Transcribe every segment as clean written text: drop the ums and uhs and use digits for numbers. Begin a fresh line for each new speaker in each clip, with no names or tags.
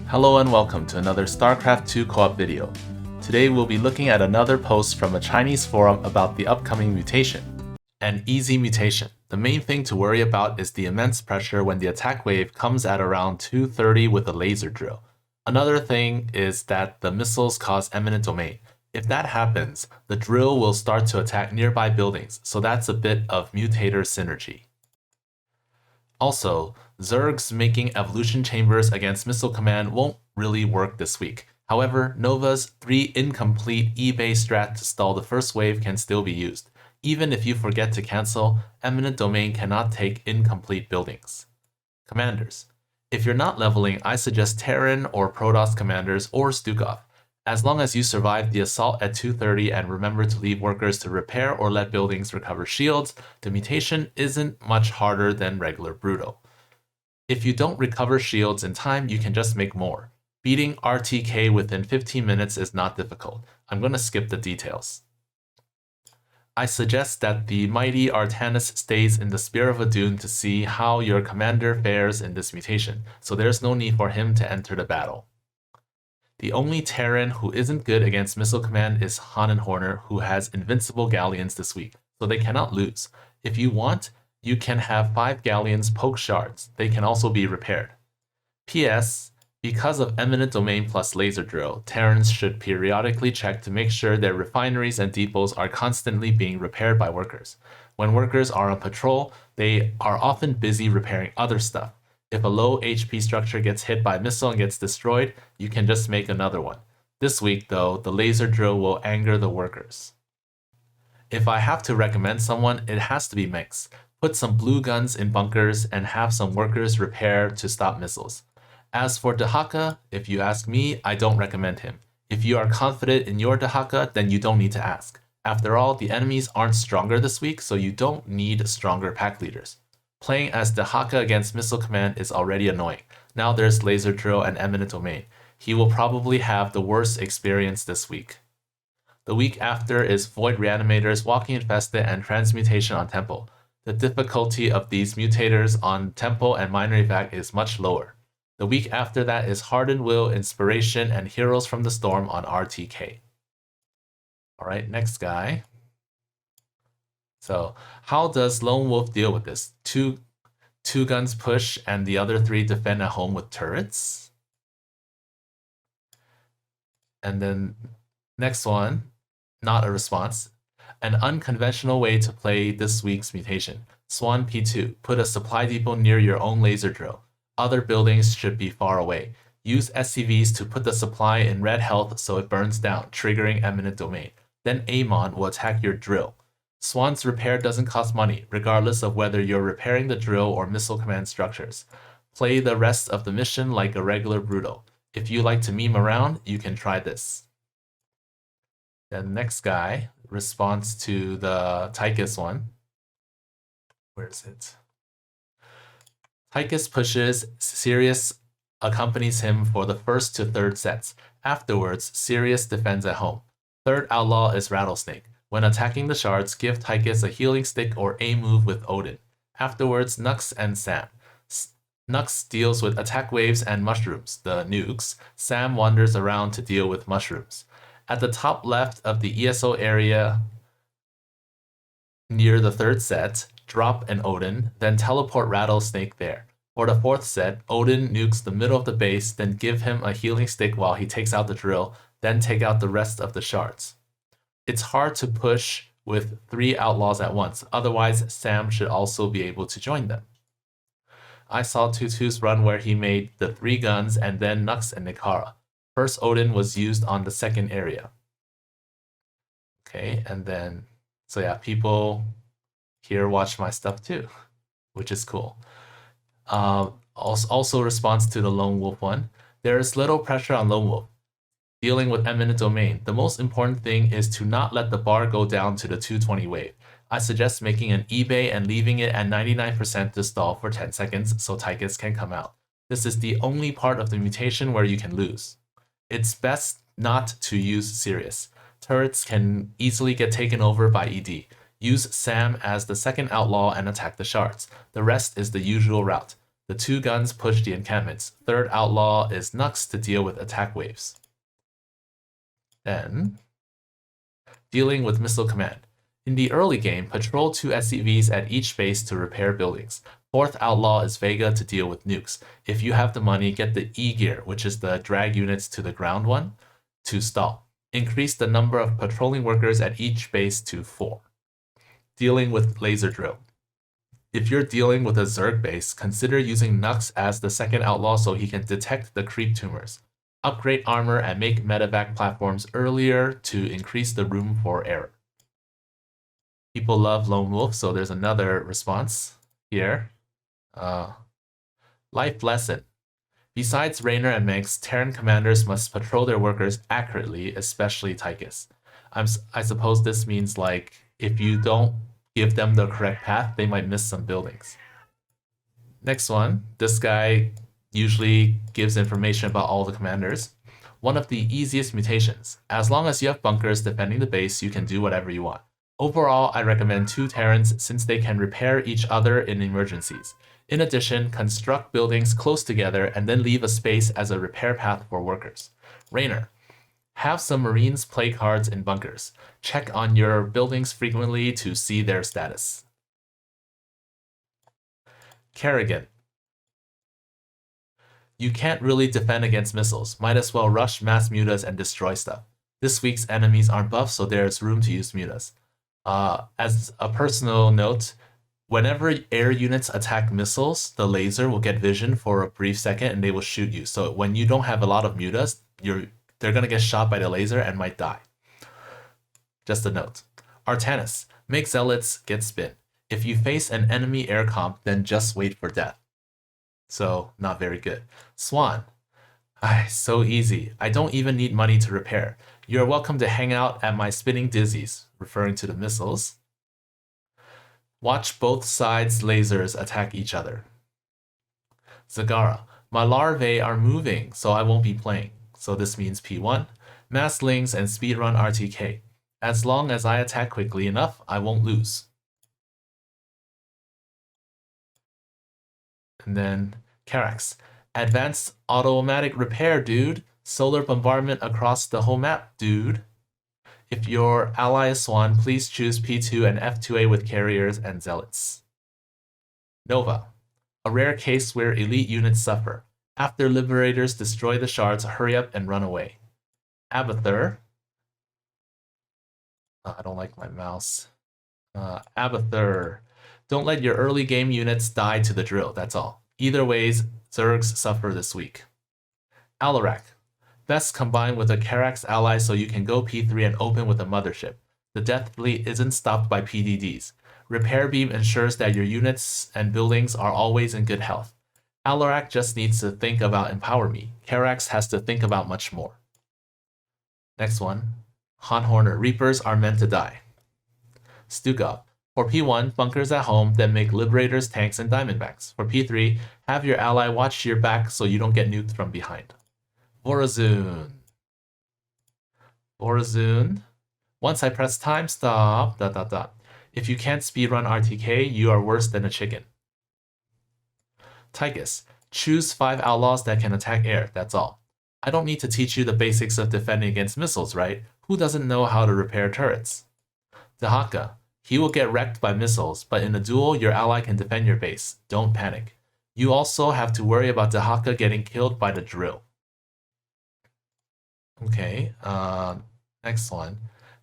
Hello and welcome to another StarCraft 2 co-op video. Today we'll be looking at another post from a Chinese forum about the upcoming mutation. An easy mutation. The main thing to worry about is the immense pressure when the attack wave comes at around 230 with a laser drill. Another thing is that the missiles cause eminent domain. If that happens, the drill will start to attack nearby buildings, so that's a bit of mutator synergy. Also, Zerg's making evolution chambers against Missile Command won't really work this week. However, Nova's 3 incomplete eBay strat to stall the first wave can still be used. Even if you forget to cancel, Eminent Domain cannot take incomplete buildings. Commanders. If you're not leveling, I suggest Terran or Protoss commanders or Stukov. As long as you survive the assault at 230 and remember to leave workers to repair or let buildings recover shields, the mutation isn't much harder than regular Brutal. If you don't recover shields in time, you can just make more. Beating RTK within 15 minutes is not difficult. I'm going to skip the details. I suggest that the mighty Artanis stays in the Spear of Adun to see how your commander fares in this mutation, so there's no need for him to enter the battle. The only Terran who isn't good against Missile Command is Han and Horner, who has invincible galleons this week, so they cannot lose. If you want, you can have 5 galleons poke shards. They can also be repaired. P.S. Because of Eminent Domain plus Laser Drill, Terrans should periodically check to make sure their refineries and depots are constantly being repaired by workers. When workers are on patrol, they are often busy repairing other stuff. If a low HP structure gets hit by a missile and gets destroyed, you can just make another one. This week, though, the laser drill will anger the workers. If I have to recommend someone, it has to be Mix. Put some blue guns in bunkers and have some workers repair to stop missiles. As for Dahaka, if you ask me, I don't recommend him. If you are confident in your Dahaka, then you don't need to ask. After all, the enemies aren't stronger this week, so you don't need stronger pack leaders. Playing as Dahaka against Missile Command is already annoying. Now there's Laser Drill and Eminent Domain. He will probably have the worst experience this week. The week after is Void Reanimators, Walking Infested, and Transmutation on Temple. The difficulty of these mutators on Temple and Minor Evac is much lower. The week after that is Hardened Will, Inspiration, and Heroes from the Storm on RTK. Alright, next guy. So, how does Lone Wolf deal with this? Two guns push and the other 3 defend at home with turrets? And then next one, not a response. An unconventional way to play this week's mutation. Swan P2, put a supply depot near your own laser drill. Other buildings should be far away. Use SCVs to put the supply in red health so it burns down, triggering Eminent Domain. Then Amon will attack your drill. Swan's repair doesn't cost money, regardless of whether you're repairing the drill or Missile Command structures. Play the rest of the mission like a regular Brutal. If you like to meme around, you can try this. Then next guy responds to the Tychus one. Where is it? Tychus pushes, Sirius accompanies him for the first to third sets. Afterwards, Sirius defends at home. Third outlaw is Rattlesnake. When attacking the shards, give Tychus a healing stick or a move with Odin. Afterwards, Nux and Sam. Nux deals with attack waves and mushrooms, the nukes. Sam wanders around to deal with mushrooms. At the top left of the ESO area near the third set, drop an Odin, then teleport Rattlesnake there. For the fourth set, Odin nukes the middle of the base, then give him a healing stick while he takes out the drill, then take out the rest of the shards. It's hard to push with 3 outlaws at once, otherwise Sam should also be able to join them. I saw Tutu's run where he made the 3 guns and then Nux and Nikara. First Odin was used on the second area. Okay, and then, so yeah, people here watch my stuff too, which is cool. Also responds to the Lone Wolf one. There is little pressure on Lone Wolf. Dealing with Eminent Domain, the most important thing is to not let the bar go down to the 220 wave. I suggest making an eBay and leaving it at 99% to stall for 10 seconds so Tychus can come out. This is the only part of the mutation where you can lose. It's best not to use Sirius. Turrets can easily get taken over by ED. Use Sam as the second outlaw and attack the shards. The rest is the usual route. The 2 guns push the encampments. 3rd outlaw is Nux to deal with attack waves. Then, dealing with missile command. In the early game, patrol 2 SCVs at each base to repair buildings. 4th outlaw is Vega to deal with nukes. If you have the money, get the E gear, which is the drag units to the ground one, to stall. Increase the number of patrolling workers at each base to 4. Dealing with laser drill. If you're dealing with a Zerg base, consider using Nux as the 2nd outlaw so he can detect the creep tumors. Upgrade armor and make medevac platforms earlier to increase the room for error. People love Lone Wolf, so there's another response here. Life lesson. Besides Raynor and Mengsk, Terran commanders must patrol their workers accurately, especially Tychus. I suppose this means like if you don't give them the correct path, they might miss some buildings. Next one, this guy usually gives information about all the commanders. One of the easiest mutations. As long as you have bunkers defending the base, you can do whatever you want. Overall, I recommend 2 Terrans since they can repair each other in emergencies. In addition, construct buildings close together and then leave a space as a repair path for workers. Raynor. Have some Marines play cards in bunkers. Check on your buildings frequently to see their status. Kerrigan. You can't really defend against missiles. Might as well rush mass mutas and destroy stuff. This week's enemies aren't buffed, so there's room to use mutas. As a personal note, whenever air units attack missiles, the laser will get vision for a brief second and they will shoot you. So when you don't have a lot of mutas, they're going to get shot by the laser and might die. Just a note. Artanis. Make zealots get spin. If you face an enemy air comp, then just wait for death. So, not very good. Swan. So easy. I don't even need money to repair. You're welcome to hang out at my spinning dizzies, referring to the missiles. Watch both sides' lasers attack each other. Zagara. My larvae are moving, so I won't be playing. So this means P1. Mass links and speedrun RTK. As long as I attack quickly enough, I won't lose. And then Carax. Advanced automatic repair, dude. Solar bombardment across the whole map, dude. If your ally is Swan, please choose P2 and F2A with carriers and zealots. Nova. A rare case where elite units suffer. After liberators destroy the shards, hurry up and run away. Abathur. I don't like my mouse. Abathur. Don't let your early game units die to the drill, that's all. Either ways, Zergs suffer this week. Alarak. Best combine with a Carax ally so you can go P3 and open with a mothership. The Death Fleet isn't stopped by PDDs. Repair Beam ensures that your units and buildings are always in good health. Alarak just needs to think about Empower Me. Carax has to think about much more. Next one. Han Horner. Reapers are meant to die. Stukov. For P1, bunkers at home, then make Liberators, tanks, and Diamondbacks. For P3, have your ally watch your back so you don't get nuked from behind. Vorazun. Vorazun. Once I press time stop, ... If you can't speedrun RTK, you are worse than a chicken. Tychus. Choose 5 outlaws that can attack air, that's all. I don't need to teach you the basics of defending against missiles, right? Who doesn't know how to repair turrets? Dahaka. He will get wrecked by missiles, but in a duel, your ally can defend your base. Don't panic. You also have to worry about Dahaka getting killed by the drill. Okay, next one.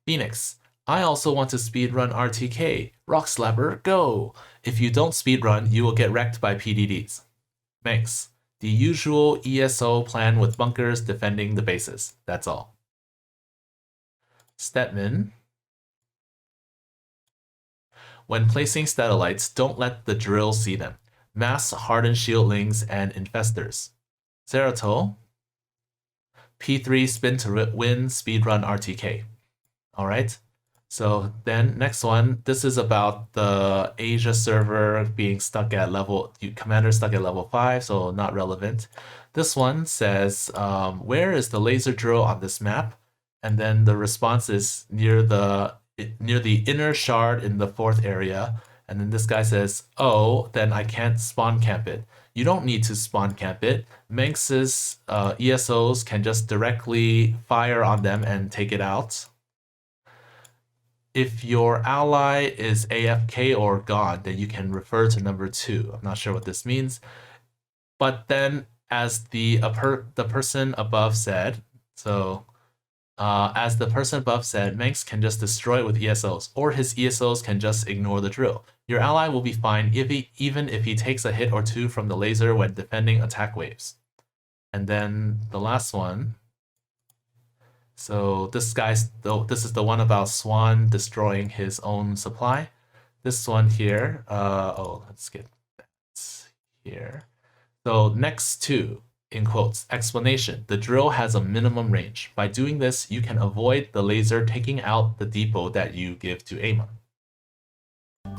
Phoenix. I also want to speedrun RTK. Rock Slapper, go! If you don't speedrun, you will get wrecked by PDDs. Mengsk. The usual ESO plan with bunkers defending the bases. That's all. Stetman. When placing satellites, don't let the drill see them. Mass hardened shieldlings and infestors. Zeratul. P3 spin to win speedrun RTK. Alright, so then next one, this is about the Asia server being stuck at commander stuck at level 5, so not relevant. This one says, where is the laser drill on this map? And then the response is near the inner shard in the 4th area. And then this guy says, oh, then I can't spawn camp it. you don't need to spawn camp it. Manx's ESOs can just directly fire on them and take it out. If your ally is AFK or gone, then you can refer to number 2. I'm not sure what this means. But then, as the person above said, as the person above said, Manx can just destroy it with ESOs, or his ESOs can just ignore the drill. Your ally will be fine even if he takes a hit or 2 from the laser when defending attack waves. And then the last one. So this is the one about Swan destroying his own supply. This one here, let's get that here. So next to, in quotes, explanation, the drill has a minimum range. By doing this, you can avoid the laser taking out the depot that you give to Amon.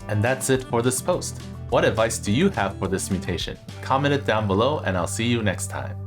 And that's it for this post. What advice do you have for this mutation? Comment it down below and I'll see you next time.